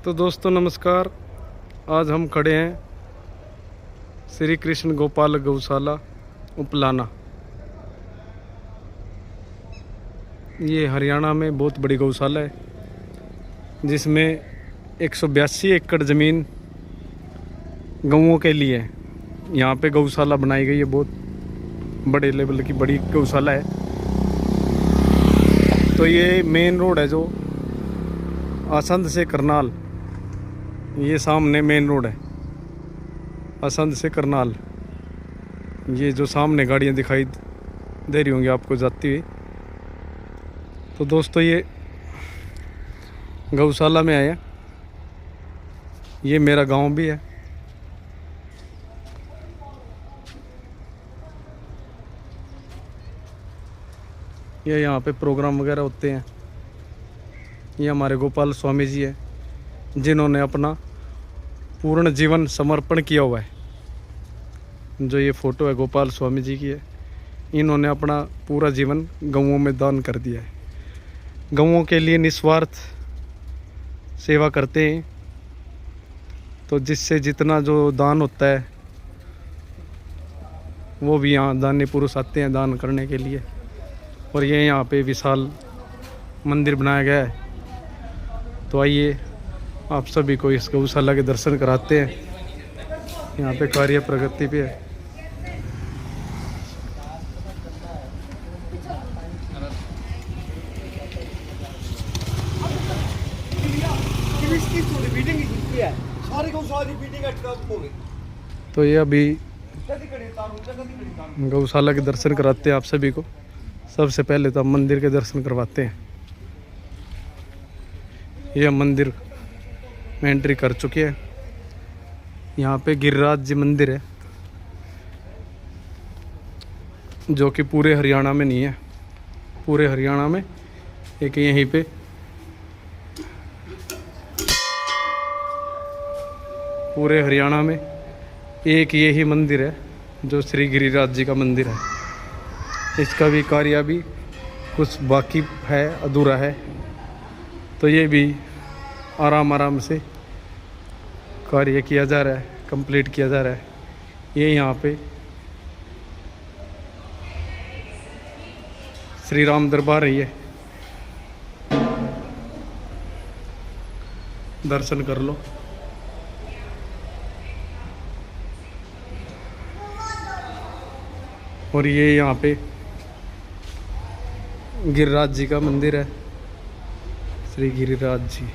तो दोस्तों नमस्कार। आज हम खड़े हैं श्री कृष्ण गोपाल गौशाला उपलाना। ये हरियाणा में बहुत बड़ी गौशाला है जिसमें 182 एकड़ ज़मीन गौओं के लिए है। यहाँ पे गौशाला बनाई गई है, बहुत बड़े लेवल की बड़ी गौशाला है। तो ये मेन रोड है जो आसंद से करनाल, ये सामने मेन रोड है आसंद से करनाल। ये जो सामने गाड़ियाँ दिखाई दे रही होंगी आपको जाती हुई। तो दोस्तों ये गौशाला में आया, ये मेरा गांव भी है। ये यहाँ पे प्रोग्राम वगैरह होते हैं। ये हमारे गोपाल स्वामी जी है जिन्होंने अपना पूर्ण जीवन समर्पण किया हुआ है। जो ये फ़ोटो है गोपाल स्वामी जी की है। इन्होंने अपना पूरा जीवन गौओं में दान कर दिया है। गौओं के लिए निस्वार्थ सेवा करते हैं। तो जिससे जितना जो दान होता है वो भी यहाँ दानी पुरुष आते हैं दान करने के लिए। और ये यहाँ पे विशाल मंदिर बनाया गया है। तो आइए आप सभी को इस गौशाला के दर्शन कराते हैं। यहाँ पे कार्य प्रगति पे है। तो ये अभी गौशाला के दर्शन कराते हैं आप सभी को। सबसे पहले तो हम मंदिर के दर्शन करवाते हैं। ये हम मंदिर में एंट्री कर चुके हैं। यहाँ पे गिरिराज जी मंदिर है जो कि पूरे हरियाणा में नहीं है। पूरे हरियाणा में एक यहीं पे पूरे हरियाणा में एक यही मंदिर है जो श्री गिरिराज जी का मंदिर है। इसका भी कार्य अभी कुछ बाकी है, अधूरा है। तो ये भी आराम से कार्य किया जा रहा है, कंप्लीट किया जा रहा है। ये यहाँ पे श्री राम दरबार है, ये दर्शन कर लो। और ये यहाँ पे गिरिराज जी का मंदिर है, श्री गिरिराज जी।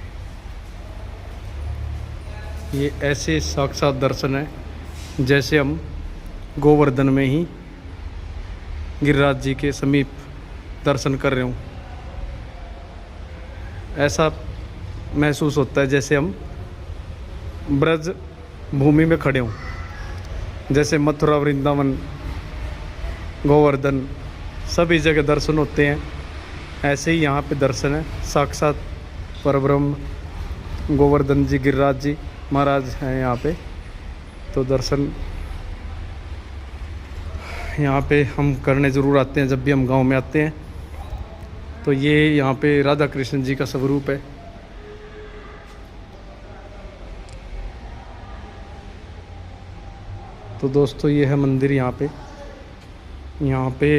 ये ऐसे साक्षात दर्शन है जैसे हम गोवर्धन में ही गिरिराज जी के समीप दर्शन कर रहे हों। ऐसा महसूस होता है जैसे हम ब्रज भूमि में खड़े हों। जैसे मथुरा, वृंदावन, गोवर्धन सभी जगह दर्शन होते हैं, ऐसे ही यहाँ पे दर्शन है। साक्षात परब्रह्म गोवर्धन जी, गिरिराज जी महाराज हैं यहाँ पे। तो दर्शन यहाँ पे हम करने ज़रूर आते हैं जब भी हम गांव में आते हैं। तो ये यहाँ पे राधा कृष्ण जी का स्वरूप है। तो दोस्तों ये है मंदिर। यहाँ पे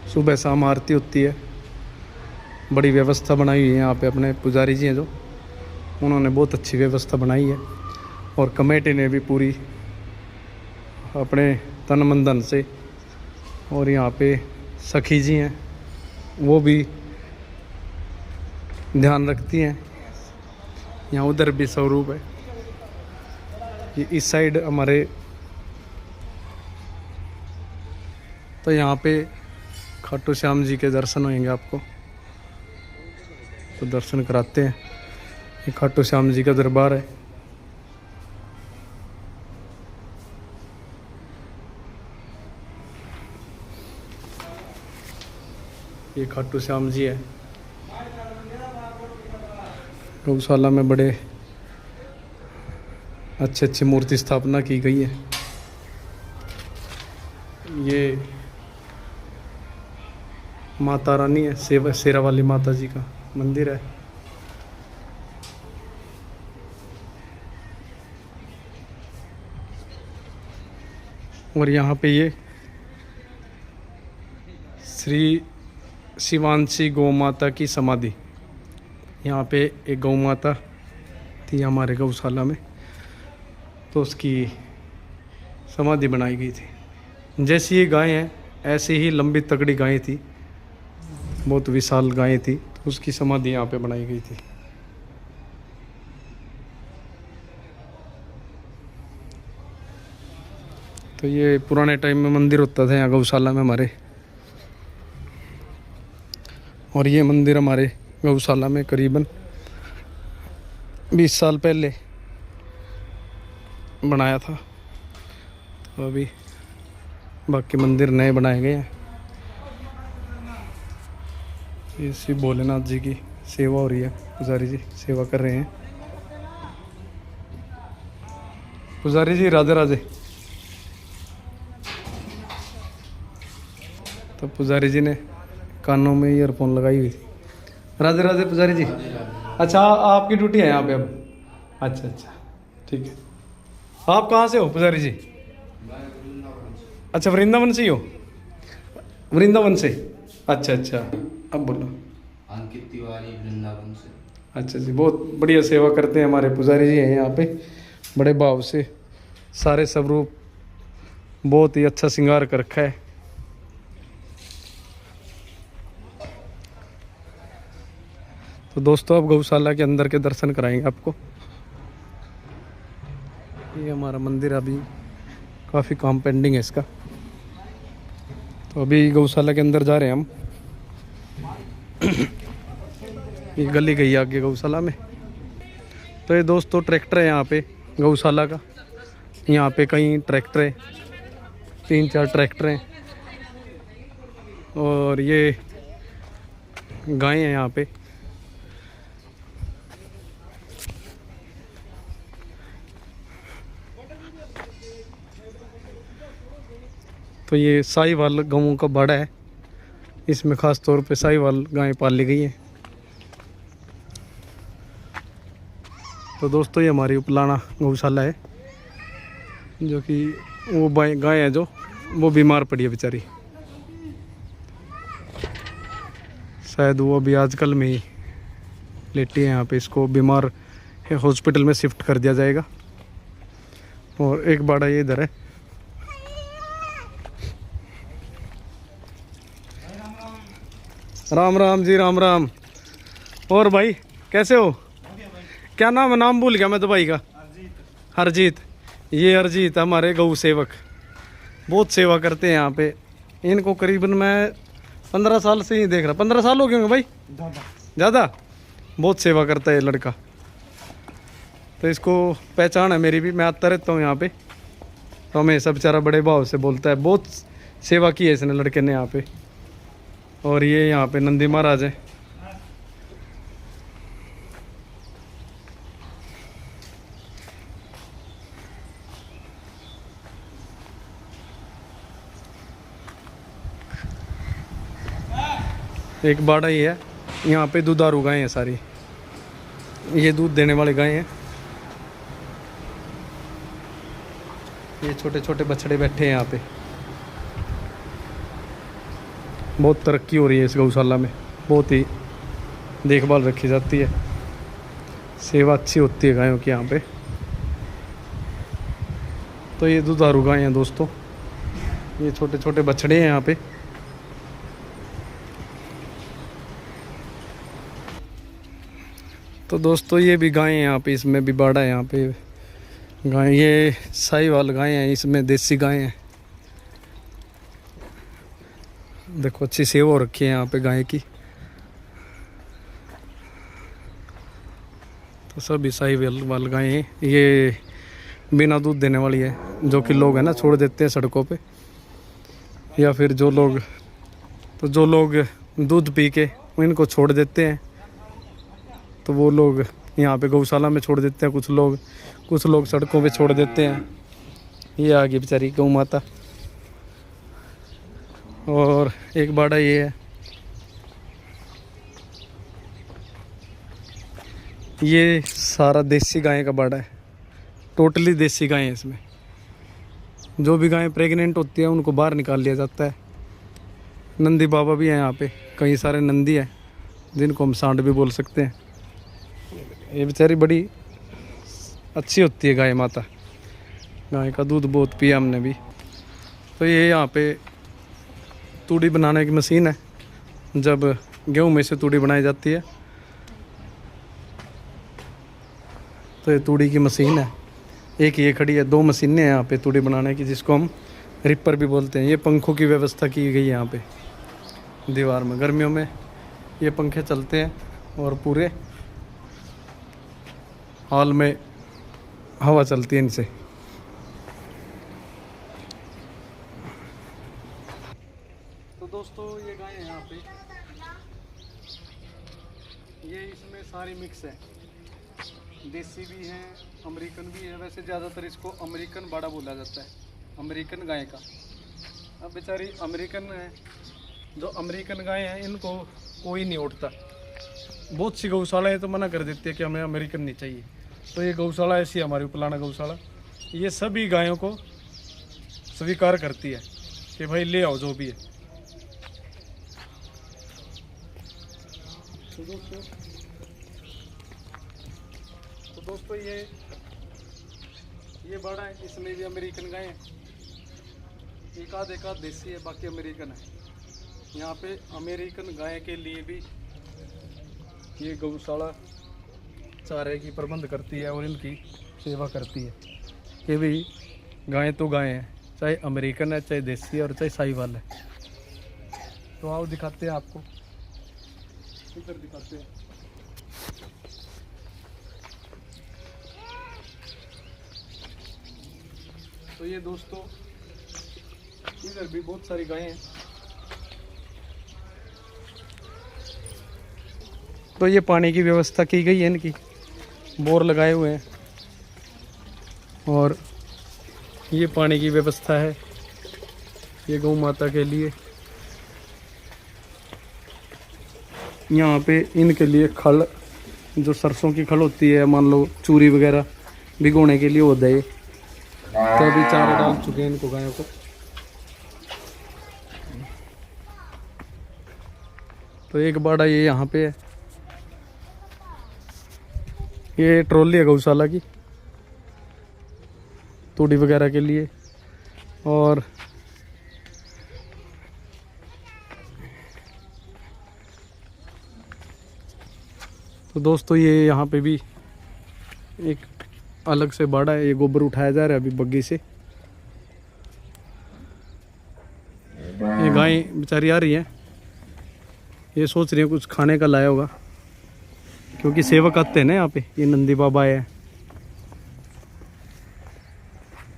सुबह शाम आरती होती है। बड़ी व्यवस्था बनाई हुई है यहाँ पे। अपने पुजारी जी हैं जो, उन्होंने बहुत अच्छी व्यवस्था बनाई है। और कमेटी ने भी पूरी अपने तन मन धन से। और यहाँ पे सखी जी हैं, वो भी ध्यान रखती हैं। यहाँ उधर भी स्वरूप है। ये इस साइड हमारे। तो यहाँ पे खाटू श्याम जी के दर्शन होंगे आपको, तो दर्शन कराते हैं। ये खाटू श्याम जी का दरबार है। ये खाटू श्याम जी है। गौशाला में बड़े अच्छी मूर्ति स्थापना की गई है। ये माता रानी है, शेरा वाली माता जी का मंदिर है। और यहाँ पे ये श्री शिवांशी गौ माता की समाधि, यहाँ पे एक गौ माता थी हमारे गौशाला में, तो उसकी समाधि बनाई गई थी। जैसी ये गाय हैं ऐसी ही लंबी तगड़ी गाय थी, बहुत विशाल गाय थी, तो उसकी समाधि यहाँ पे बनाई गई थी। तो ये पुराने टाइम में मंदिर होता था यहाँ गौशाला में हमारे, और ये मंदिर हमारे गौशाला में करीबन 20 साल पहले बनाया था। तो अभी बाकी मंदिर नए बनाए गए हैं। ये श्री भोलेनाथ जी की सेवा हो रही है, पुजारी जी सेवा कर रहे हैं। पुजारी जी राधे राधे। तो पुजारी जी ने कानों में ईयरफोन लगाई हुई थी। राधे राधे पुजारी जी। अच्छा आपकी ड्यूटी है यहाँ पे अब? अच्छा अच्छा ठीक है। आप कहाँ से हो पुजारी जी? अच्छा वृंदावन से ही हो? वृंदावन से, अच्छा अच्छा। अब बोलो। अंकित तिवारी वृंदावन से। अच्छा जी, बहुत बढ़िया सेवा करते हैं हमारे पुजारी जी हैं यहाँ पे, बड़े भाव से सारे स्वरूप बहुत ही अच्छा श्रृंगार कर रखा है। तो दोस्तों अब गौशाला के अंदर के दर्शन कराएंगे आपको। ये हमारा मंदिर, अभी काफ़ी काम पेंडिंग है इसका। तो अभी गौशाला के अंदर जा रहे हैं हम। ये गली गई आगे गौशाला में। तो ये दोस्तों ट्रैक्टर है यहाँ पे गौशाला का, यहाँ पे कई ट्रैक्टर है, 3-4 ट्रैक्टर हैं, और ये गाय हैं यहाँ पे। तो ये साहिवाल गांवों का बाड़ा है, इसमें ख़ास तौर पे साहिवाल गायें पाली गई हैं। तो दोस्तों ये हमारी उपलाना गौशाला है, जो कि वो गाय है जो वो बीमार पड़ी है बेचारी, शायद वो अभी आजकल में ही लेटी है यहाँ पे। इसको बीमार है, हॉस्पिटल में शिफ्ट कर दिया जाएगा। और एक बाड़ा ये इधर है। राम राम जी, राम राम। और भाई कैसे हो? क्या नाम है? नाम भूल गया मैं तो भाई का। हरजीत। ये हरजीत हमारे गौ सेवक, बहुत सेवा करते हैं यहाँ पे। इनको करीबन मैं 15 साल से ही देख रहा। 15 साल हो गए होंगे भाई? ज़्यादा। बहुत सेवा करता है ये लड़का। तो इसको पहचान है मेरी भी, मैं आता रहता हूँ यहाँ पे, तो हमेशा बेचारा बड़े भाव से बोलता है। बहुत सेवा की है इसने लड़के ने यहाँ पे। और ये यहाँ पे नंदी महाराज है। एक बाड़ा ही है, यहाँ पे दुधारू गायें हैं सारी, ये दूध देने वाले गायें हैं। ये छोटे छोटे बछड़े बैठे हैं यहाँ पे। बहुत तरक्की हो रही है इस गौशाला में, बहुत ही देखभाल रखी जाती है, सेवा अच्छी होती है गायों की यहाँ पे। तो ये दुधारू गायें हैं दोस्तों, ये छोटे छोटे बछड़े हैं यहाँ पे। तो दोस्तों ये भी गायें हैं यहाँ पे, इसमें भी बाड़ा है यहाँ पे गाय। ये साहिवाल गायें हैं, इसमें देसी गायें हैं। देखो अच्छी सेवा हो रखी है यहाँ पे गाय की। तो सभी साहिवाल गायें हैं। ये बिना दूध देने वाली है, जो कि लोग है ना छोड़ देते हैं सड़कों पे, या फिर जो लोग दूध पी के इनको छोड़ देते हैं, तो वो लोग यहाँ पे गौशाला में छोड़ देते हैं। कुछ लोग सड़कों पे छोड़ देते हैं। ये आ गई बेचारी गौ माता। और एक बाड़ा ये है, ये सारा देसी गाय का बाड़ा है, टोटली देसी गाय है इसमें। जो भी गायें प्रेग्नेंट होती हैं उनको बाहर निकाल लिया जाता है। नंदी बाबा भी हैं यहाँ पे, कई सारे नंदी हैं जिनको हम सांड भी बोल सकते हैं। ये बेचारी बड़ी अच्छी होती है गाय माता, गाय का दूध बहुत पिया हमने भी। तो ये यहाँ पे तूड़ी बनाने की मशीन है, जब गेहूं में से तूड़ी बनाई जाती है तो ये तूड़ी की मशीन है। एक ये खड़ी है, 2 मशीनें हैं यहाँ पे तूड़ी बनाने की, जिसको हम रिपर भी बोलते हैं। ये पंखों की व्यवस्था की गई है यहाँ पे दीवार में। गर्मियों में ये पंखे चलते हैं और पूरे हॉल में हवा चलती है इनसे। तो दोस्तों ये गाय है यहाँ पे, ये इसमें सारी मिक्स है, देसी भी है अमेरिकन भी है। वैसे ज़्यादातर इसको अमेरिकन बाड़ा बोला जाता है, अमेरिकन गाय का। अब बेचारी अमेरिकन है, जो अमेरिकन गाय हैं इनको कोई नहीं उठता। बहुत सी गौशालाएँ तो मना कर देती है कि हमें अमेरिकन नहीं चाहिए। तो ये गौशाला ऐसी है हमारी उपलाना गौशाला, ये सभी गायों को स्वीकार करती है कि भाई ले आओ जो भी है। तो दोस्तों ये बाड़ा है, इसमें भी अमेरिकन गाय है। एक आध देसी है, बाकी अमेरिकन है। यहाँ पे अमेरिकन गाय के लिए भी ये गौशाला चारे की प्रबंध करती है और इनकी सेवा करती है कि भाई गाय तो गाय हैं, चाहे अमेरिकन है, चाहे देसी है और चाहे साहीवाल है। तो आओ दिखाते हैं आपको, इधर दिखाते हैं। तो ये दोस्तों इधर भी बहुत सारी गायें हैं। तो ये पानी की व्यवस्था की गई है, इनकी बोर लगाए हुए हैं और ये पानी की व्यवस्था है ये गौ माता के लिए। यहाँ पे इनके लिए खल, जो सरसों की खल होती है, मान लो चूरी वगैरह भिगोने के लिए होता है, तो अभी चारा डाल चुके हैं इनको गायों को। तो एक बाड़ा ये यहाँ पे है, ये ट्रॉली है गौशाला की तूड़ी वगैरह के लिए। और तो दोस्तों ये यहाँ पे भी एक अलग से बाड़ा है, ये गोबर उठाया जा रहा है अभी बग्गी से। ये गाय बेचारी आ रही है, ये सोच रही है कुछ खाने का लाया होगा, क्योंकि सेवक आते हैं ना यहाँ पे। ये नंदी बाबा है,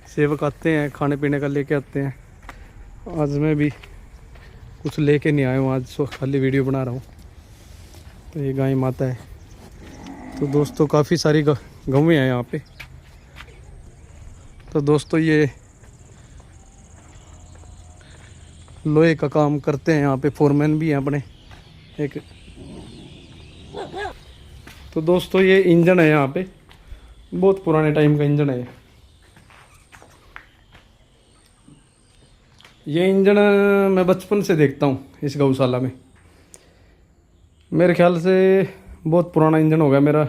सेवक आते हैं खाने पीने का लेके आते हैं। आज मैं भी कुछ लेके नहीं आया हूँ, आज सो खाली वीडियो बना रहा हूँ। तो ये गाय माता है। तो दोस्तों काफ़ी सारी गौएं हैं यहाँ पे। तो दोस्तों ये लोहे का काम करते हैं यहाँ पे, फोरमैन भी हैं अपने एक। तो दोस्तों ये इंजन है यहाँ पे, बहुत पुराने टाइम का इंजन है। ये इंजन मैं बचपन से देखता हूँ इस गौशाला में। मेरे ख्याल से बहुत पुराना इंजन होगा, मेरा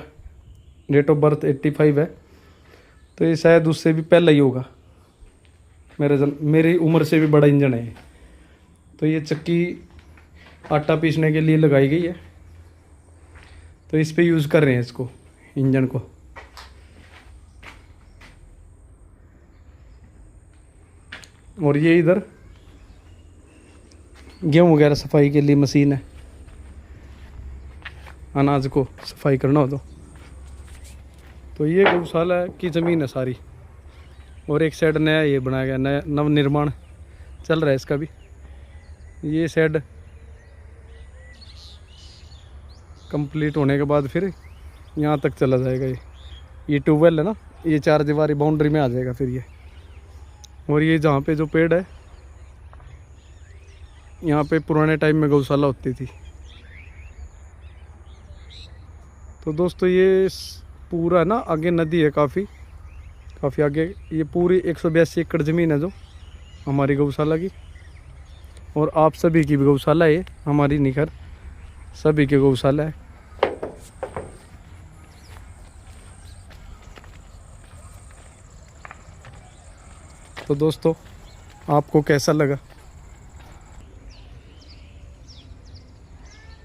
डेट ऑफ बर्थ 85 है, तो ये शायद उससे भी पहले ही होगा। मेरी उम्र से भी बड़ा इंजन है ये। तो ये चक्की आटा पीसने के लिए लगाई गई है, तो इस पे यूज़ कर रहे हैं इसको, इंजन को। और ये इधर गेहूँ वगैरह सफाई के लिए मशीन है, अनाज को सफाई करना हो तो ये गौशाला की ज़मीन है सारी। और एक साइड नया ये बनाया गया, नया नव निर्माण चल रहा है इसका भी। ये साइड कंप्लीट होने के बाद फिर यहाँ तक चला जाएगा। ये ट्यूबवेल है ना, ये 4 दीवारी बाउंड्री में आ जाएगा फिर ये। और ये जहाँ पे जो पेड़ है, यहाँ पे पुराने टाइम में गौशाला होती थी। तो दोस्तों ये पूरा ना आगे नदी है, काफ़ी आगे। ये पूरी 182 एकड़ ज़मीन है जो हमारी गौशाला की, और आप सभी की भी गौशाला है, हमारी निखर सभी की गौशाला है। तो दोस्तों आपको कैसा लगा?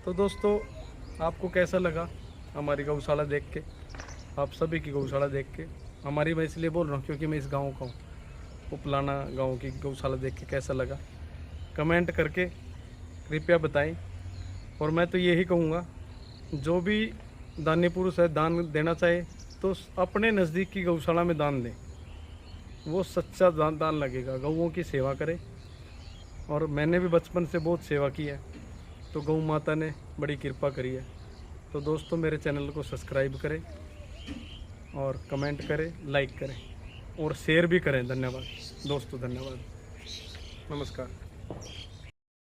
तो दोस्तों आपको कैसा लगा हमारी गौशाला देख के, आप सभी की गौशाला देख के? हमारी मैं इसलिए बोल रहा हूँ क्योंकि मैं इस गांव का हूँ। उपलाना गांव की गौशाला देख के कैसा लगा कमेंट करके कृपया बताएं। और मैं तो यही कहूँगा, जो भी दानी पुरुष है दान देना चाहे तो अपने नज़दीक की गौशाला में दान दें, वो सच्चा दान लगेगा। गौओं की सेवा करें, और मैंने भी बचपन से बहुत सेवा की है, तो गौ माता ने बड़ी कृपा करी है। तो दोस्तों मेरे चैनल को सब्सक्राइब करें और कमेंट करें, लाइक करें और शेयर भी करें। धन्यवाद दोस्तों, धन्यवाद, नमस्कार।